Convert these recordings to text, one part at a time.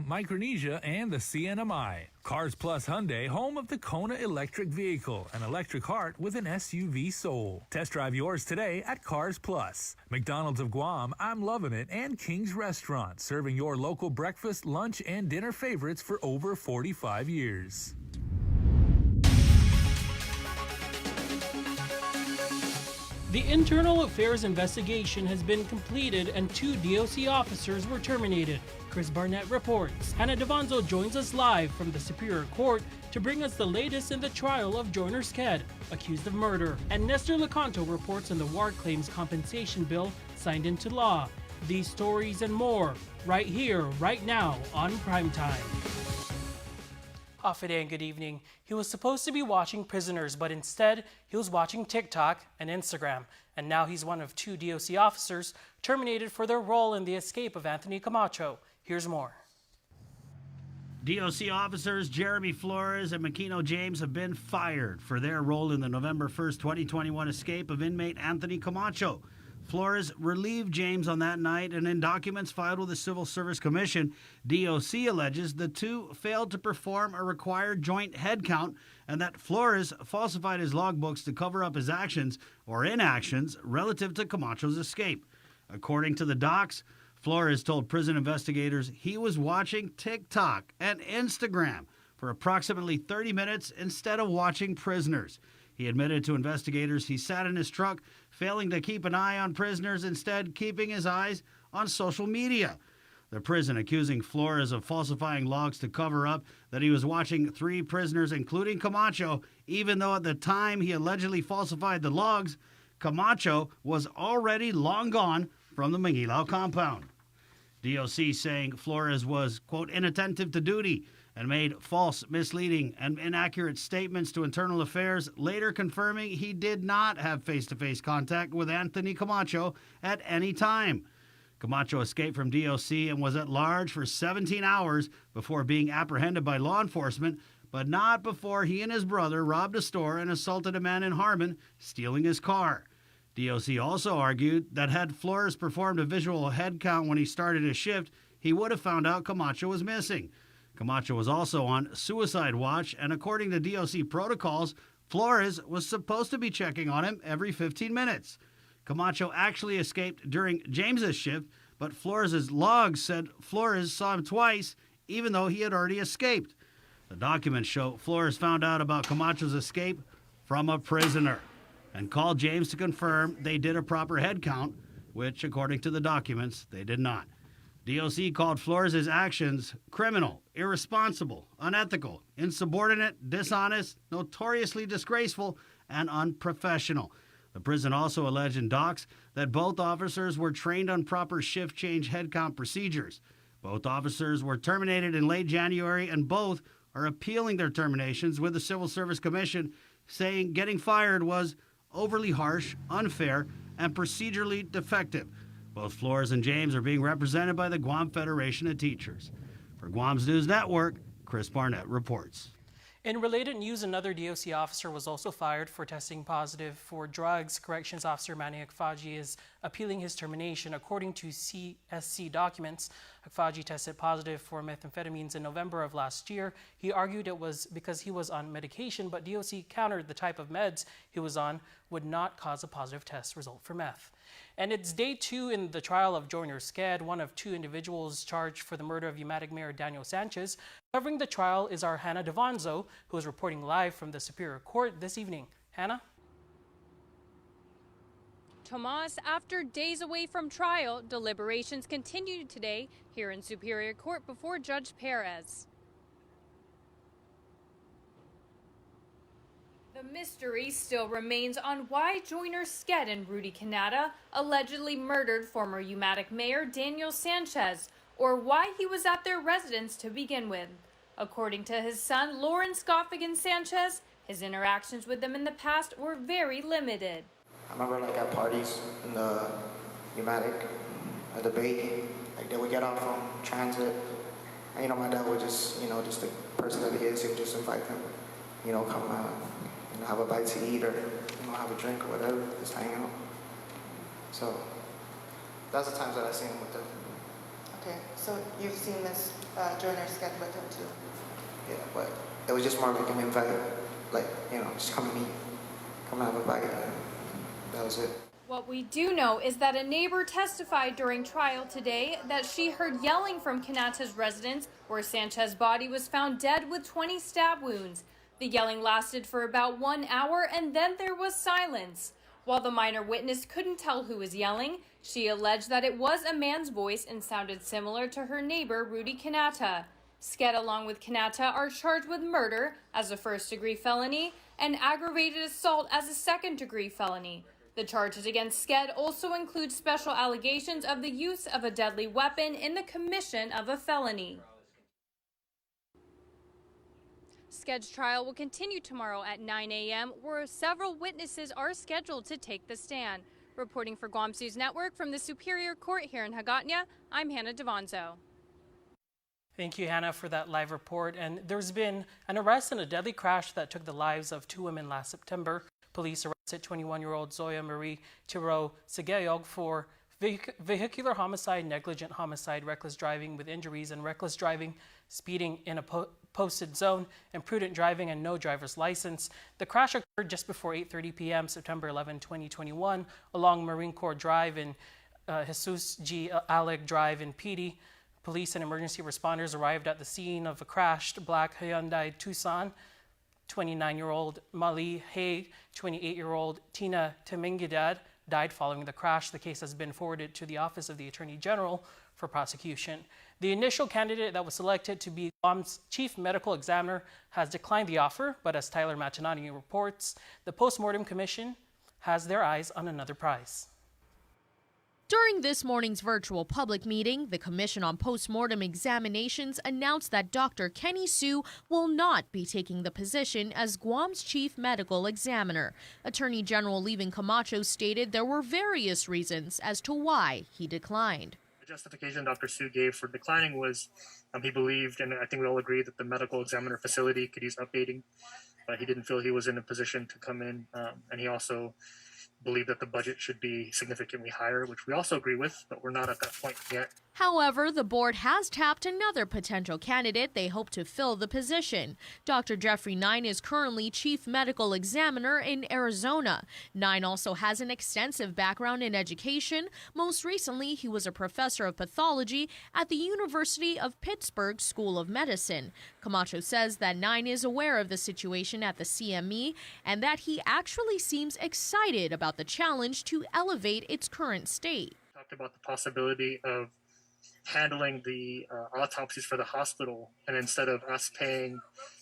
Micronesia, and the CNMI. Cars Plus Hyundai, home of the Kona electric vehicle, an electric heart with an SUV soul. Test drive yours today at Cars Plus. McDonald's of Guam, I'm loving it, and King's Restaurant, serving your local breakfast, lunch, and dinner favorites for over 45 years. The internal affairs investigation has been completed and 2 DOC officers were terminated. Chris Barnett reports. Hannah Devanzo joins us live from the Superior Court to bring us the latest in the trial of Joyner Sked, accused of murder. And Nestor Lecanto reports on the war claims compensation bill signed into law. These stories and more, right here, right now, on Primetime. Afide and good evening. He was supposed to be watching Prisoners, but instead he was watching TikTok and Instagram. And now he's one of 2 DOC officers terminated for their role in the escape of Anthony Camacho. Here's more. DOC officers Jeremy Flores and Makino James have been fired for their role in the November 1st, 2021 escape of inmate Anthony Camacho. Flores relieved James on that night, and in documents filed with the Civil Service Commission, DOC alleges the two failed to perform a required joint head count and that Flores falsified his logbooks to cover up his actions or inactions relative to Camacho's escape. According to the docs, Flores told prison investigators he was watching TikTok and Instagram for approximately 30 minutes instead of watching Prisoners. He admitted to investigators he sat in his truck, failing to keep an eye on Prisoners, instead keeping his eyes on social media. The prison accusing Flores of falsifying logs to cover up that he was watching 3 prisoners, including Camacho, even though at the time he allegedly falsified the logs, Camacho was already long gone from the Mangilao compound. DOC saying Flores was, quote, inattentive to duty and made false, misleading, and inaccurate statements to Internal Affairs, later confirming he did not have face-to-face contact with Anthony Camacho at any time. Camacho escaped from DOC and was at large for 17 hours before being apprehended by law enforcement, but not before he and his brother robbed a store and assaulted a man in Harmon, stealing his car. DOC also argued that had Flores performed a visual head count when he started his shift, he would have found out Camacho was missing. Camacho was also on suicide watch, and according to DOC protocols, Flores was supposed to be checking on him every 15 minutes. Camacho actually escaped during James's shift, but Flores' logs said Flores saw him twice, even though he had already escaped. The documents show Flores found out about Camacho's escape from a prisoner and called James to confirm they did a proper head count, which, according to the documents, they did not. DOC called Flores' actions criminal, irresponsible, unethical, insubordinate, dishonest, notoriously disgraceful, and unprofessional. The prison also alleged in docs that both officers were trained on proper shift change head count procedures. Both officers were terminated in late January, and both are appealing their terminations with the Civil Service Commission, saying getting fired was overly harsh, unfair, and procedurally defective. Both Flores and James are being represented by the Guam Federation of Teachers. For Guam's News Network, Chris Barnett reports. In related news, another DOC officer was also fired for testing positive for drugs. Corrections Officer Manny Akfaji is appealing his termination. According to CSC documents, Akfaji tested positive for methamphetamines in November of last year. He argued it was because he was on medication, but DOC countered the type of meds he was on would not cause a positive test result for meth. And it's day 2 in the trial of Joyner Sked, one of 2 individuals charged for the murder of Umatic Mayor Daniel Sanchez. Covering the trial is our Hannah Devanzo, who is reporting live from the Superior Court this evening. Hannah? Tomas, after days away from trial, deliberations continued today here in Superior Court before Judge Perez. The mystery still remains on why Joyner Sked and Rudy Canada allegedly murdered former Umatic Mayor Daniel Sanchez, or why he was at their residence to begin with. According to his son, Lawrence Goffigan Sanchez, his interactions with them in the past were very limited. I remember at parties in the Umatic, at the Bay, they would get off from transit, and my dad would just, just the person that he is, he would just invite them, come out. Have a bite to eat or have a drink or whatever, just hang out. So that's the times that I seen him with them. Okay, so you've seen this joiner sked with him too? Yeah, but it was just more like an invite, like, just come meet, come have a bite, and that was it. What we do know is that a neighbor testified during trial today that she heard yelling from Kanata's residence, where Sanchez's body was found dead with 20 stab wounds. The yelling lasted for about 1 hour, and then there was silence. While the minor witness couldn't tell who was yelling, she alleged that it was a man's voice and sounded similar to her neighbor, Rudy Kanata. Sked, along with Kanata, are charged with murder as a first-degree felony and aggravated assault as a second-degree felony. The charges against Sked also include special allegations of the use of a deadly weapon in the commission of a felony. Sked's trial will continue tomorrow at 9 a.m., where several witnesses are scheduled to take the stand. Reporting for Guam's News Network from the Superior Court here in Hagåtña, I'm Hannah Devonzo. Thank you, Hannah, for that live report. And there's been an arrest in a deadly crash that took the lives of 2 women last September. Police arrested 21-year-old Zoya Marie Tiro Sigayog for vehicular homicide, negligent homicide, reckless driving with injuries, and reckless driving, speeding in a posted zone, imprudent driving, and no driver's license. The crash occurred just before 8:30 p.m. September 11, 2021, along Marine Corps Drive and Jesus G. Alec Drive in Pidi. Police and emergency responders arrived at the scene of a crashed black Hyundai Tucson. 29-year-old Mali Hay, 28-year-old Tina Temingidad died following the crash. The case has been forwarded to the Office of the Attorney General for prosecution. The initial candidate that was selected to be Guam's chief medical examiner has declined the offer, but as Tyler Matinani reports, the Postmortem Commission has their eyes on another prize. During this morning's virtual public meeting, the Commission on Postmortem Examinations announced that Dr. Kenny Su will not be taking the position as Guam's chief medical examiner. Attorney General Levin Camacho stated there were various reasons as to why he declined. The justification Dr. Su gave for declining was he believed, and I think we all agree, that the medical examiner facility could use updating. He didn't feel he was in a position to come in, and he also believe that the budget should be significantly higher, which we also agree with, but we're not at that point yet. However, the board has tapped another potential candidate they hope to fill the position. Dr. Jeffrey Nine is currently chief medical examiner in Arizona. Nine also has an extensive background in education. Most recently, he was a professor of pathology at the University of Pittsburgh School of Medicine. Camacho says that Nine is aware of the situation at the CME and that he actually seems excited about the challenge to elevate its current state. Talked about the possibility of handling the autopsies for the hospital, and instead of us paying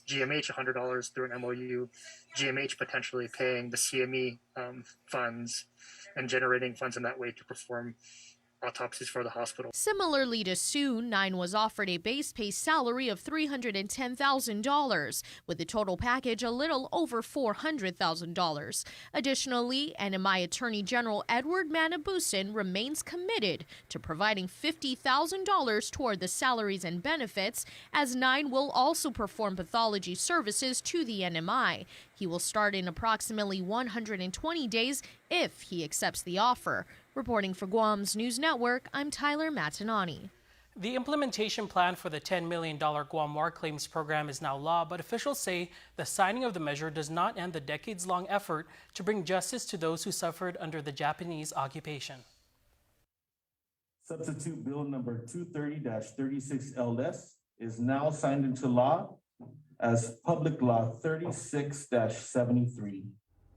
GMH $100 through an MOU, GMH potentially paying the CME funds and generating funds in that way to perform autopsies for the hospital. Similarly to Sue, Nine was offered a base pay salary of $310,000, with the total package a little over $400,000. Additionally, NMI Attorney General Edward Manabusin remains committed to providing $50,000 toward the salaries and benefits, as Nine will also perform pathology services to the NMI. He will start in approximately 120 days if he accepts the offer. Reporting for Guam's News Network, I'm Tyler Matinani. The implementation plan for the $10 million Guam War Claims Program is now law, but officials say the signing of the measure does not end the decades-long effort to bring justice to those who suffered under the Japanese occupation. Substitute Bill number 230-36 LS is now signed into law as Public Law 36-73.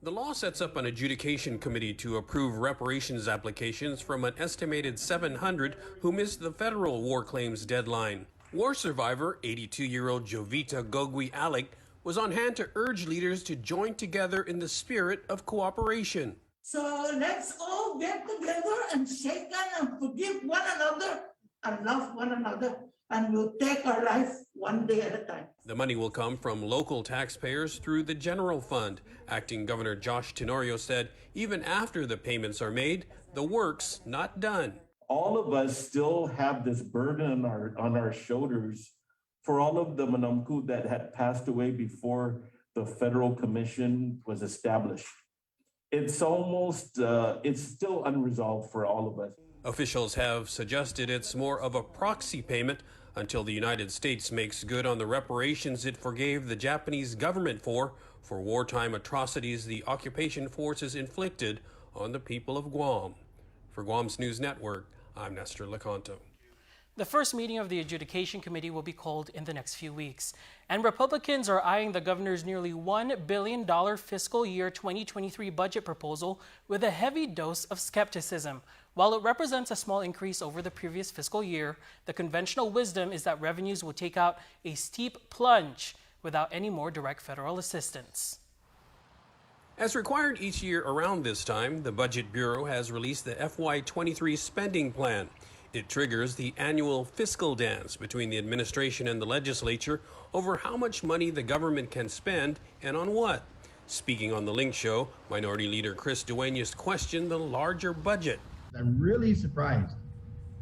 The law sets up an adjudication committee to approve reparations applications from an estimated 700 who missed the federal war claims deadline. War survivor, 82-year-old Jovita Gogui Alec, was on hand to urge leaders to join together in the spirit of cooperation. So let's all get together and shake hands and forgive one another and love one another, and we'll take our life one day at a time. The money will come from local taxpayers through the general fund. Acting Governor Josh Tenorio said even after the payments are made, the work's not done. All of us still have this burden on our shoulders for all of the Manamku that had passed away before the federal commission was established. It's almost, it's still unresolved for all of us. Officials have suggested it's more of a proxy payment until the United States makes good on the reparations it forgave the Japanese government for wartime atrocities the occupation forces inflicted on the people of Guam. For Guam's News Network, I'm Nestor Lecanto. The first meeting of the Adjudication Committee will be called in the next few weeks. And Republicans are eyeing the governor's nearly $1 billion fiscal year 2023 budget proposal with a heavy dose of skepticism. While it represents a small increase over the previous fiscal year, the conventional wisdom is that revenues will take out a steep plunge without any more direct federal assistance. As required each year around this time, the Budget Bureau has released the FY23 spending plan. It triggers the annual fiscal dance between the administration and the legislature over how much money the government can spend and on what. Speaking on The Link Show, Minority Leader Chris Duenas questioned the larger budget. I'm really surprised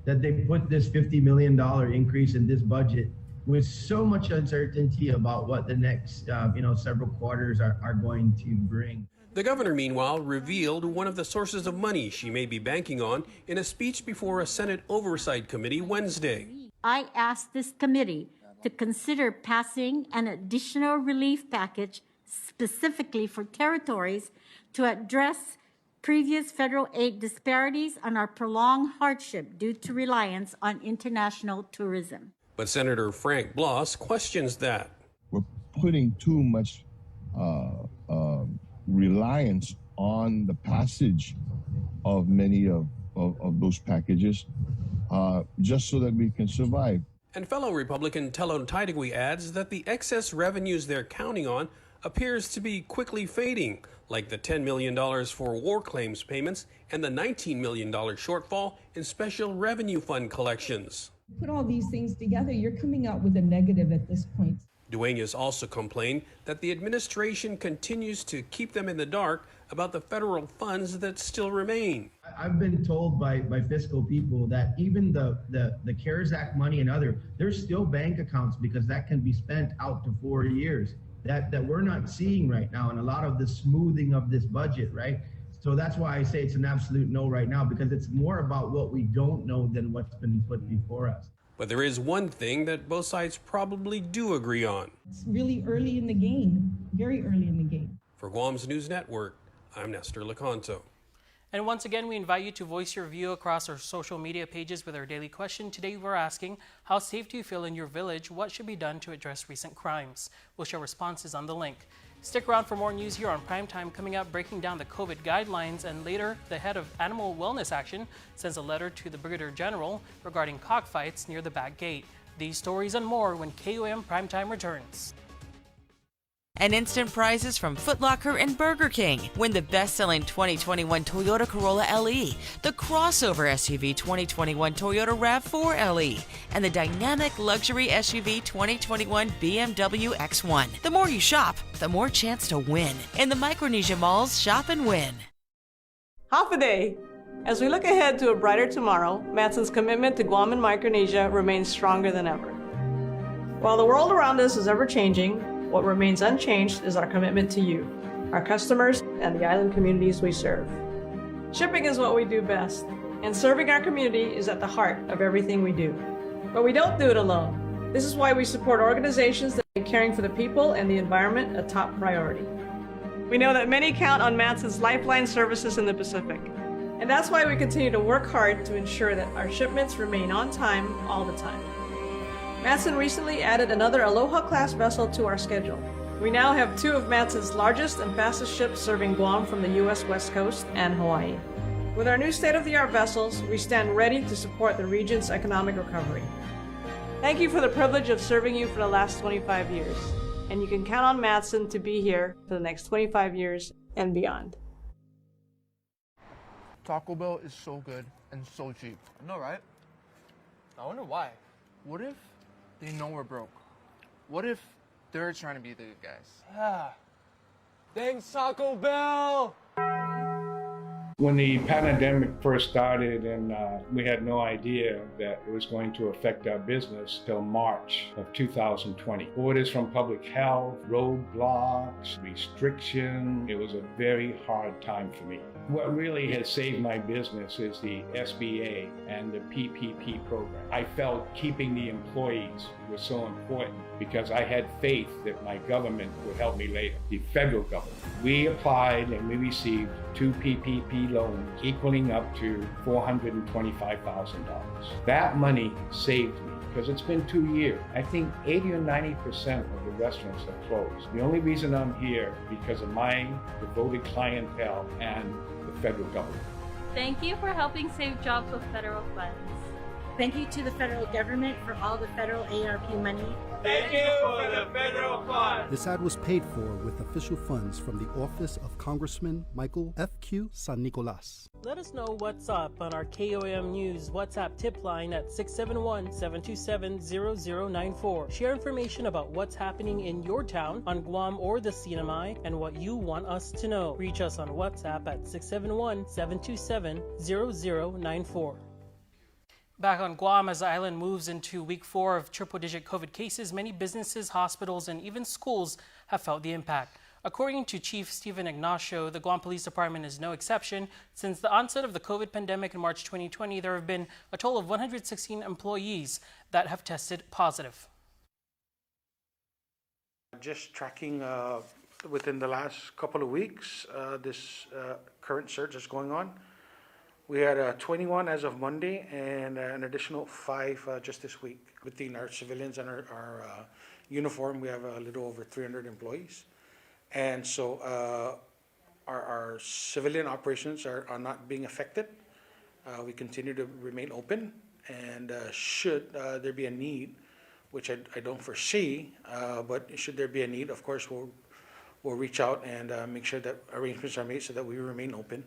that they put this $50 million increase in this budget with so much uncertainty about what the next several quarters are going to bring. The governor, meanwhile, revealed one of the sources of money she may be banking on in a speech before a Senate Oversight Committee Wednesday. I asked this committee to consider passing an additional relief package specifically for territories to address previous federal aid disparities and our prolonged hardship due to reliance on international tourism. But Senator Frank Bloss questions that. We're putting too much reliance on the passage of many of those packages just so that we can survive. And fellow Republican Telon Taitagui adds that the excess revenues they're counting on appears to be quickly fading, like the $10 million for war claims payments and the $19 million shortfall in special revenue fund collections. Put all these things together, you're coming out with a negative at this point. Duenas also complained that the administration continues to keep them in the dark about the federal funds that still remain. I've been told by fiscal people that even the CARES Act money and there's still bank accounts because that can be spent out to 4 years that we're not seeing right now, and a lot of the smoothing of this budget, right? So that's why I say it's an absolute no right now, because it's more about what we don't know than what's been put before us. But there is one thing that both sides probably do agree on. It's really early in the game, very early in the game. For Guam's News Network, I'm Nestor Lecanto. And once again, we invite you to voice your view across our social media pages with our daily question. Today, we're asking, how safe do you feel in your village? What should be done to address recent crimes? We'll share responses on the link. Stick around for more news here on Primetime. Coming up, breaking down the COVID guidelines, and later, the head of Animal Wellness Action sends a letter to the Brigadier General regarding cockfights near the back gate. These stories and more when KUAM Primetime returns. And instant prizes from Foot Locker and Burger King. Win the best-selling 2021 Toyota Corolla LE, the crossover SUV 2021 Toyota RAV4 LE, and the dynamic luxury SUV 2021 BMW X1. The more you shop, the more chance to win. In the Micronesia Malls, shop and win. Half a day. As we look ahead to a brighter tomorrow, Matson's commitment to Guam and Micronesia remains stronger than ever. While the world around us is ever-changing, what remains unchanged is our commitment to you, our customers, and the island communities we serve. Shipping is what we do best, and serving our community is at the heart of everything we do. But we don't do it alone. This is why we support organizations that make caring for the people and the environment a top priority. We know that many count on Matson's lifeline services in the Pacific, and that's why we continue to work hard to ensure that our shipments remain on time all the time. Matson recently added another Aloha-class vessel to our schedule. We now have 2 of Matson's largest and fastest ships serving Guam from the U.S. West Coast and Hawaii. With our new state-of-the-art vessels, we stand ready to support the region's economic recovery. Thank you for the privilege of serving you for the last 25 years, and you can count on Matson to be here for the next 25 years and beyond. Taco Bell is so good and so cheap. I know, right? I wonder why. What if they know we're broke? What if they're trying to be the good guys? Yeah. Thanks, Taco Bell! When the pandemic first started and we had no idea that it was going to affect our business till March of 2020. Orders from public health, roadblocks, restriction. It was a very hard time for me. What really has saved my business is the SBA and the PPP program. I felt keeping the employees was so important because I had faith that my government would help me later, the federal government. We applied and we received 2 PPP loans equaling up to $425,000. That money saved me because it's been 2 years. I think 80 or 90% of the restaurants have closed. The only reason I'm here because of my devoted clientele and the federal government. Thank you for helping save jobs with federal funds. Thank you to the federal government for all the federal ARP money. Thank you for the federal funds. This ad was paid for with official funds from the office of Congressman Michael F.Q. San Nicolas. Let us know what's up on our KUAM News WhatsApp tip line at 671-727-0094. Share information about what's happening in your town, on Guam or the CNMI, and what you want us to know. Reach us on WhatsApp at 671-727-0094. Back on Guam, as the island moves into week 4 of triple-digit COVID cases, many businesses, hospitals, and even schools have felt the impact. According to Chief Stephen Ignacio, the Guam Police Department is no exception. Since the onset of the COVID pandemic in March 2020, there have been a total of 116 employees that have tested positive. Just tracking within the last couple of weeks, this current surge is going on. We had 21 as of Monday and an additional 5 just this week. Within our civilians and our uniform, we have a little over 300 employees. And so our civilian operations are not being affected. We continue to remain open, and should there be a need, which I don't foresee, but should there be a need, of course, we'll reach out and make sure that arrangements are made so that we remain open.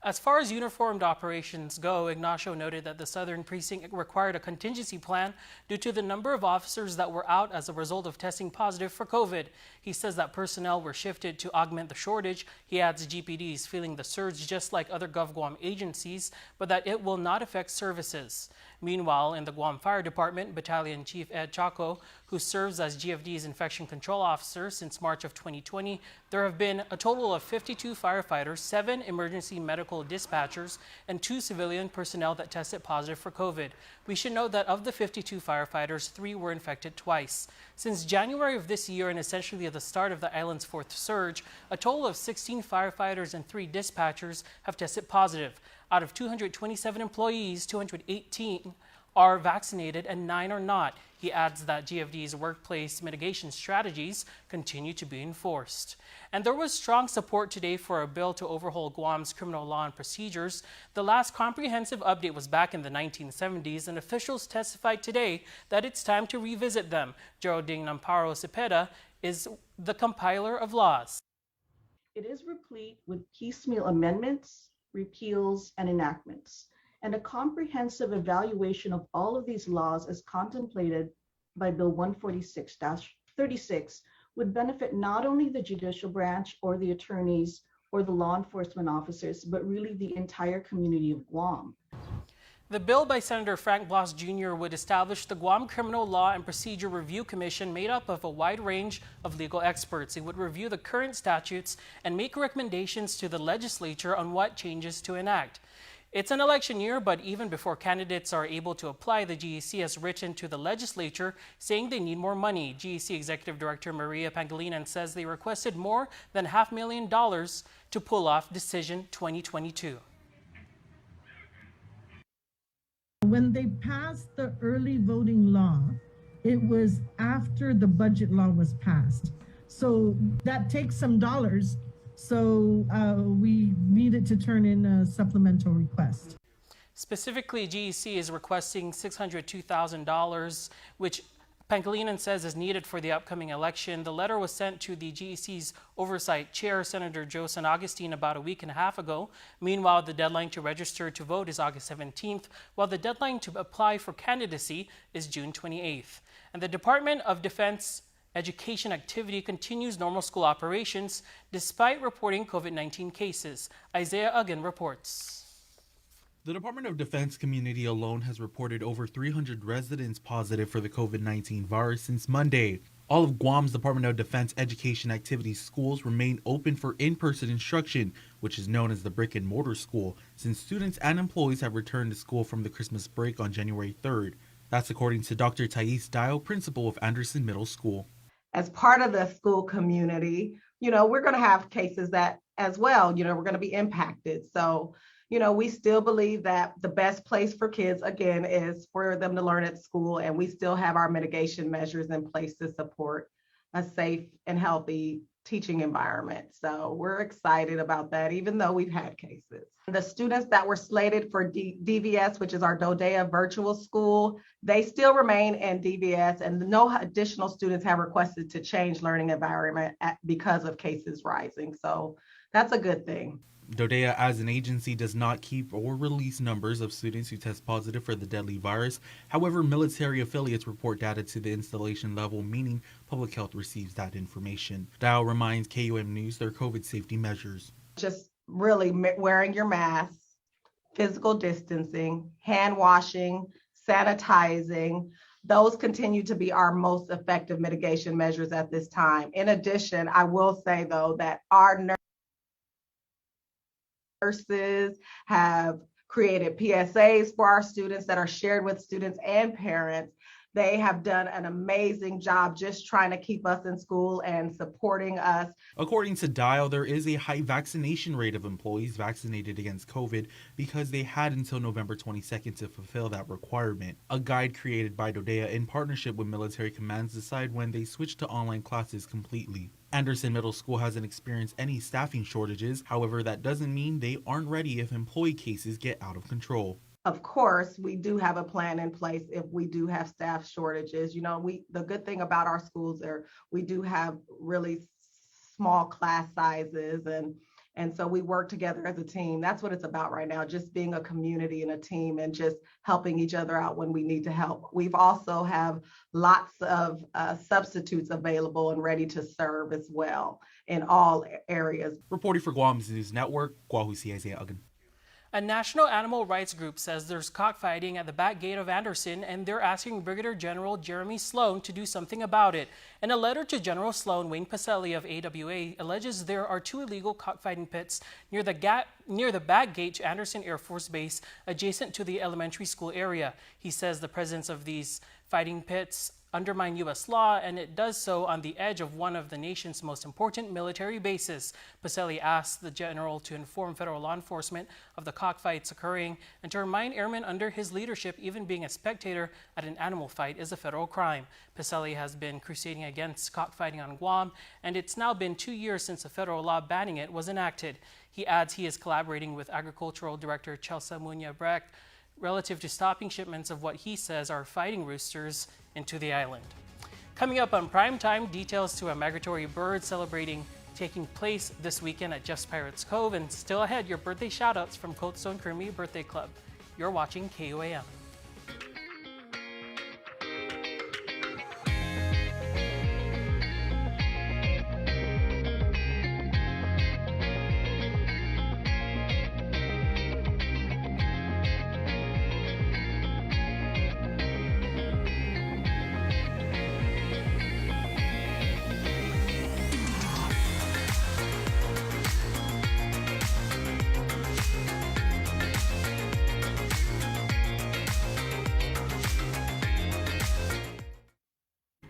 As far as uniformed operations go, Ignacio noted that the Southern Precinct required a contingency plan due to the number of officers that were out as a result of testing positive for COVID. He says that personnel were shifted to augment the shortage. He adds GPD is feeling the surge just like other GovGuam agencies, but that it will not affect services. Meanwhile, in the Guam Fire Department, Battalion Chief Ed Chaco, who serves as GFD's infection control officer since March of 2020, there have been a total of 52 firefighters, 7 emergency medical dispatchers, and 2 civilian personnel that tested positive for COVID. We should note that of the 52 firefighters, 3 were infected twice. Since January of this year, and essentially at the start of the island's 4th surge, a total of 16 firefighters and 3 dispatchers have tested positive. Out of 227 employees, 218 are vaccinated and 9 are not. He adds that GFD's workplace mitigation strategies continue to be enforced. And there was strong support today for a bill to overhaul Guam's criminal law and procedures. The last comprehensive update was back in the 1970s, and officials testified today that it's time to revisit them. Geraldine Namparo Cepeda is the compiler of laws. It is replete with piecemeal amendments, repeals, and enactments, and a comprehensive evaluation of all of these laws as contemplated by Bill 146-36 would benefit not only the judicial branch or the attorneys or the law enforcement officers, but really the entire community of Guam. The bill by Senator Frank Blas Jr. would establish the Guam Criminal Law and Procedure Review Commission made up of a wide range of legal experts. It would review the current statutes and make recommendations to the legislature on what changes to enact. It's an election year, but even before candidates are able to apply, the GEC has written to the legislature saying they need more money. GEC Executive Director Maria Pangilinan says they requested more than $500,000 to pull off Decision 2022. When they passed the early voting law, it was after the budget law was passed. So that takes some dollars. So we needed to turn in a supplemental request. Specifically, GEC is requesting $602,000, which Pangilinan says is needed for the upcoming election. The letter was sent to the GEC's oversight chair, Senator Joe San Agustin, about a week and a half ago. Meanwhile, the deadline to register to vote is August 17th, while the deadline to apply for candidacy is June 28th. And the Department of Defense Education Activity continues normal school operations despite reporting COVID-19 cases. Isaiah Uggan reports. The Department of Defense community alone has reported over 300 residents positive for the COVID-19 virus since Monday. All of Guam's Department of Defense Education Activities schools remain open for in-person instruction, which is known as the brick and mortar school, since students and employees have returned to school from the Christmas break on January 3rd. That's according to Dr. Thais Dial, principal of Anderson Middle School. As part of the school community, we're going to have cases that as well, we're going to be impacted. So, we still believe that the best place for kids, again, is for them to learn at school. And we still have our mitigation measures in place to support a safe and healthy teaching environment. So we're excited about that, even though we've had cases. The students that were slated for DVS, which is our DODEA virtual school, they still remain in DVS, and no additional students have requested to change learning environment because of cases rising. So that's a good thing. DODEA as an agency does not keep or release numbers of students who test positive for the deadly virus. However, military affiliates report data to the installation level, meaning public health receives that information. Dial reminds KUAM News their COVID safety measures. Just really wearing your mask, physical distancing, hand washing, sanitizing. Those continue to be our most effective mitigation measures at this time. In addition, I will say, though, that our nurses have created PSAs for our students that are shared with students and parents. They have done an amazing job just trying to keep us in school and supporting us. According to Dial, there is a high vaccination rate of employees vaccinated against COVID because they had until November 22nd to fulfill that requirement. A guide created by DODEA in partnership with military commands decide when they switch to online classes completely. Anderson Middle School hasn't experienced any staffing shortages. However, that doesn't mean they aren't ready if employee cases get out of control. Of course, we do have a plan in place if we do have staff shortages. The good thing about our schools are we do have really small class sizes, and so we work together as a team. That's what it's about right now, just being a community and a team and just helping each other out when we need to help. We've also have lots of substitutes available and ready to serve as well in all areas. Reporting for Guam's News Network, Guahusi Isaiah Uggan. A national animal rights group says there's cockfighting at the back gate of Anderson, and they're asking Brigadier General Jeremy Sloan to do something about it. In a letter to General Sloan, Wayne Pacelli of AWA alleges there are 2 illegal cockfighting pits near the back gate to Anderson Air Force Base, adjacent to the elementary school area. He says the presence of these fighting pits undermine U.S. law, and it does so on the edge of one of the nation's most important military bases. Pacelli asked the general to inform federal law enforcement of the cockfights occurring and to remind airmen under his leadership even being a spectator at an animal fight is a federal crime. Pacelli has been crusading against cockfighting on Guam, and it's now been 2 years since a federal law banning it was enacted. He adds he is collaborating with Agricultural Director Chelsea Munya-Brecht relative to stopping shipments of what he says are fighting roosters into the island. Coming up on Primetime, details to a migratory bird celebrating taking place this weekend at Jeff's Pirates Cove, and still ahead, your birthday shoutouts from Cold Stone Creamery Birthday Club. You're watching KUAM.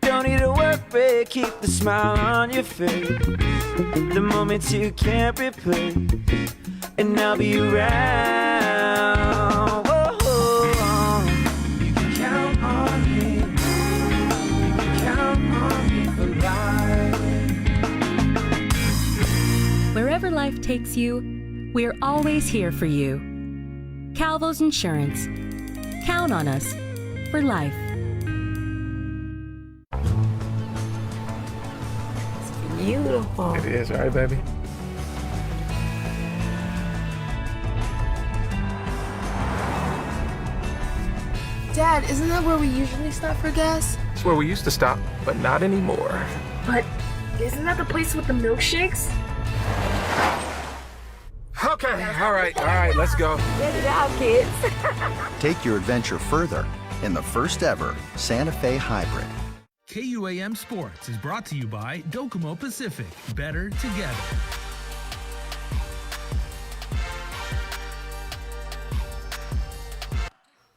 Don't need a work break, keep the smile on your face. The moments you can't replace, and I'll be around. Whoa. You can count on me. You can count on me for life. Wherever life takes you, we're always here for you. Calvo's Insurance. Count on us for life. Beautiful. It is, right, baby? Dad, isn't that where we usually stop for gas? It's That's where we used to stop, but not anymore. But isn't that the place with the milkshakes? Okay, all right, let's go. Good job, kids. Take your adventure further in the first ever Santa Fe Hybrid. KUAM Sports is brought to you by Docomo Pacific. Better together.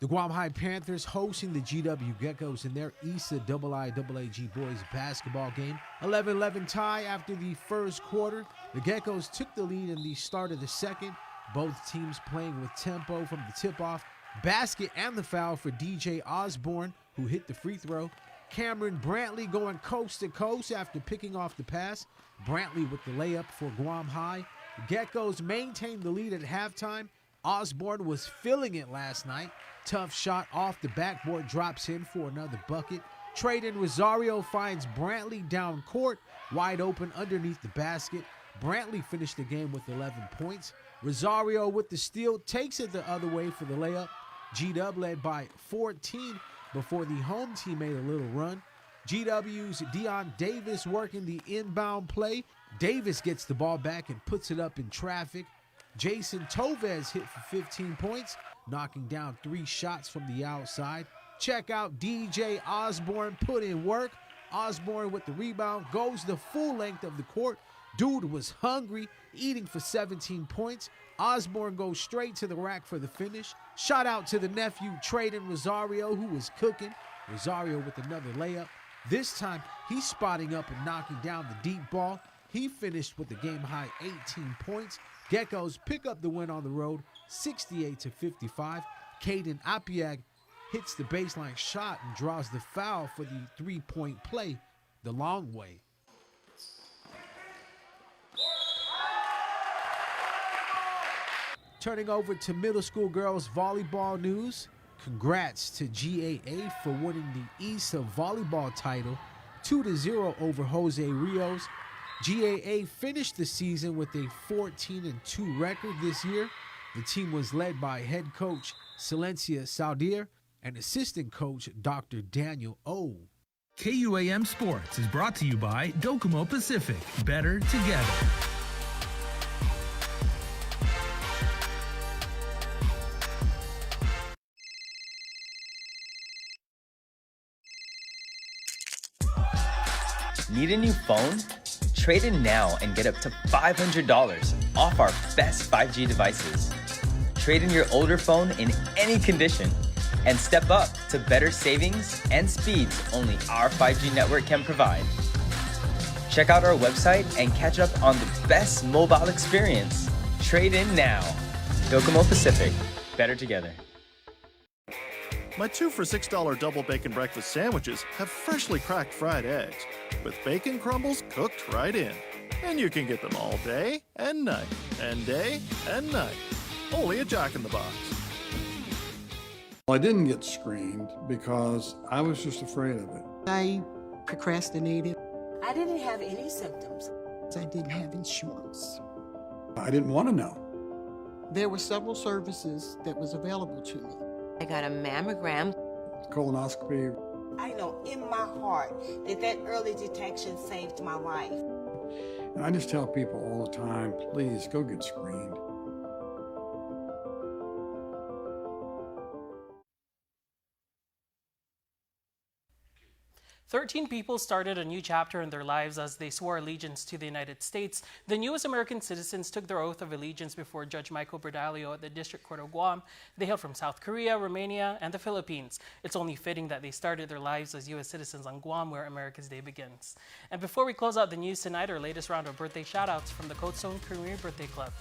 The Guam High Panthers hosting the GW Geckos in their ISA IIAG boys basketball game. 11-11 tie after the first quarter. The Geckos took the lead in the start of the second. Both teams playing with tempo from the tip-off, basket, and the foul for DJ Osborne, who hit the free throw. Cameron Brantley going coast to coast after picking off the pass. Brantley with the layup for Guam High. The Geckos maintained the lead at halftime. Osborne was filling it last night. Tough shot off the backboard, drops in for another bucket. Trayden Rosario finds Brantley down court, wide open underneath the basket. Brantley finished the game with 11 points. Rosario with the steal takes it the other way for the layup. G-Dub led by 14 before the home team made a little run. GW's Dion Davis working the inbound play. Davis gets the ball back and puts it up in traffic. Jason Tovez hit for 15 points, knocking down 3 shots from the outside. Check out DJ Osborne put in work. Osborne with the rebound goes the full length of the court. Dude was hungry, eating for 17 points. Osborne goes straight to the rack for the finish. Shout out to the nephew, Trayden Rosario, who was cooking. Rosario with another layup. This time, he's spotting up and knocking down the deep ball. He finished with the game-high 18 points. Geckos pick up the win on the road, 68-55. Caden Apiag hits the baseline shot and draws the foul for the three-point play the long way. Turning over to middle school girls volleyball news. Congrats to GAA for winning the ISA volleyball title 2-0 over Jose Rios. GAA finished the season with a 14-2 record this year. The team was led by head coach Silencia Saudir and assistant coach Dr. Daniel O. KUAM Sports is brought to you by Docomo Pacific. Better together. Need a new phone? Trade in now and get up to $500 off our best 5G devices. Trade in your older phone in any condition and step up to better savings and speeds only our 5G network can provide. Check out our website and catch up on the best mobile experience. Trade in now. Docomo Pacific. Better together. My 2 for $6 double bacon breakfast sandwiches have freshly cracked fried eggs with bacon crumbles cooked right in. And you can get them all day and night, and day and night. Only at Jack in the Box. Well, I didn't get screened because I was just afraid of it. I procrastinated. I didn't have any symptoms. I didn't have insurance. I didn't want to know. There were several services that was available to me. I got a mammogram. Colonoscopy. I know in my heart that early detection saved my life. And I just tell people all the time, please go get screened. "13 people started a new chapter in their lives as they swore allegiance to the United States. The newest American citizens took their oath of allegiance before Judge Michael Berdalio at the District Court of Guam. They hail from South Korea, Romania, and the Philippines. It's only fitting that they started their lives as U.S. citizens on Guam, where America's Day begins. And before we close out the news tonight, our latest round of birthday shout-outs from the Coatstone Premier Birthday Club.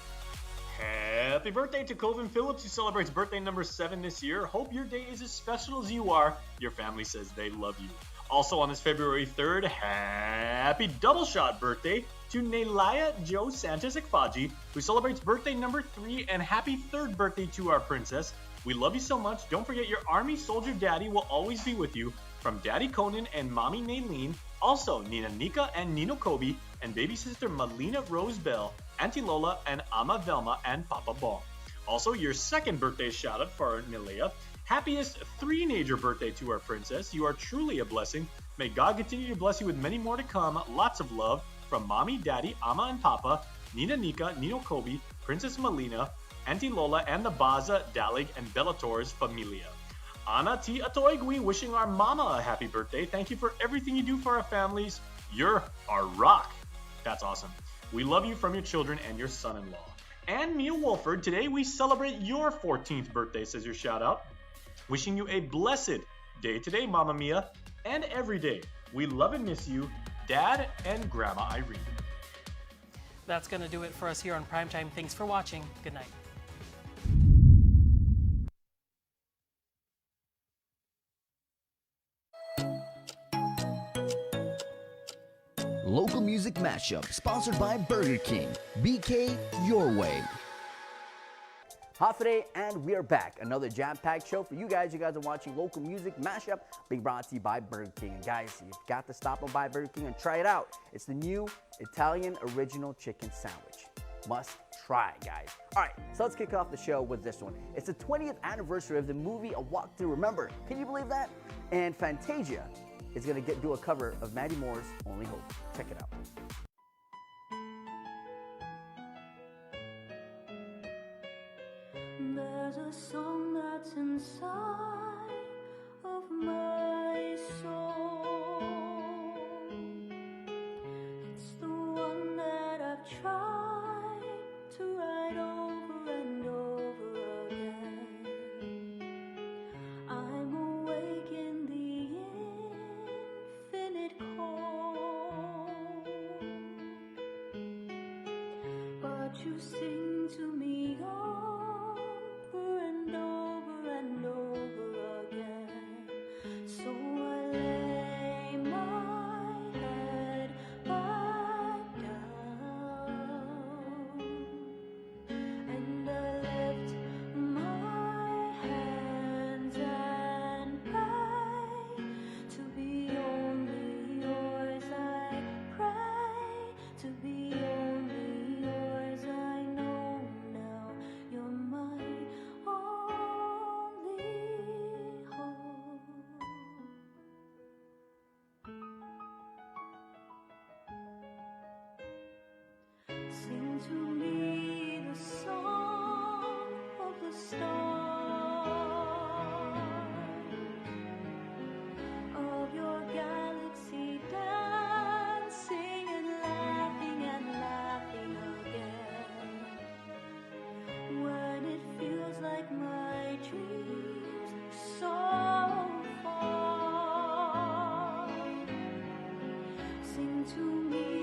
Happy birthday to Coven Phillips, who celebrates birthday number 7 this year. Hope your day is as special as you are. Your family says they love you. Also on this February 3rd, happy double shot birthday to Nelaya Jo Santos Ekfaji, who celebrates birthday number 3, and happy 3rd birthday to our princess. We love you so much. Don't forget your Army Soldier Daddy will always be with you. From Daddy Conan and Mommy Naylene, also Nina Nika and Nino Kobe, and baby sister Melina Rose Bell, Auntie Lola, and Ama Velma and Papa Bong. Also, your second birthday shout out for Nilea. Happiest three-nager birthday to our princess. You are truly a blessing. May God continue to bless you with many more to come. Lots of love from Mommy, Daddy, Ama and Papa, Nina Nika, Nino Kobe, Princess Melina, Auntie Lola, and the Baza, Dalig, and Bellator's familia. Ana T. Atoigui wishing our mama a happy birthday. Thank you for everything you do for our families. You're our rock. That's awesome. We love you from your children and your son-in-law. And Mia Wolford, today we celebrate your 14th birthday, says your shout out. Wishing you a blessed day today, Mama Mia, and every day. We love and miss you, Dad and Grandma Irene. That's going to do it for us here on Primetime. Thanks for watching. Good night. Local Music Mashup, sponsored by Burger King. BK Your Way. Hot today, and we are back. Another jam-packed show for you guys. You guys are watching Local Music Mashup, being brought to you by Burger King. And guys, you've got to stop on by Burger King and try it out. It's the new Italian Original Chicken Sandwich. Must try, guys. All right, so let's kick off the show with this one. It's the 20th anniversary of the movie A Walk to Remember. Can you believe that? And Fantasia is going to do a cover of Maddie Moore's Only Hope. Check it out. There's a song that's inside of my soul. It's the one that I've tried to write over and over again. I'm awake in the infinite cold, but you sing to me over and over and over again. So I lay my head back down and I lift my hands and pray to be only yours. I pray to be only yours. I know now you're my only hope. Sing to me the song of the stars, of your galaxy dancing and laughing again. When it feels like my dreams are so far, sing to me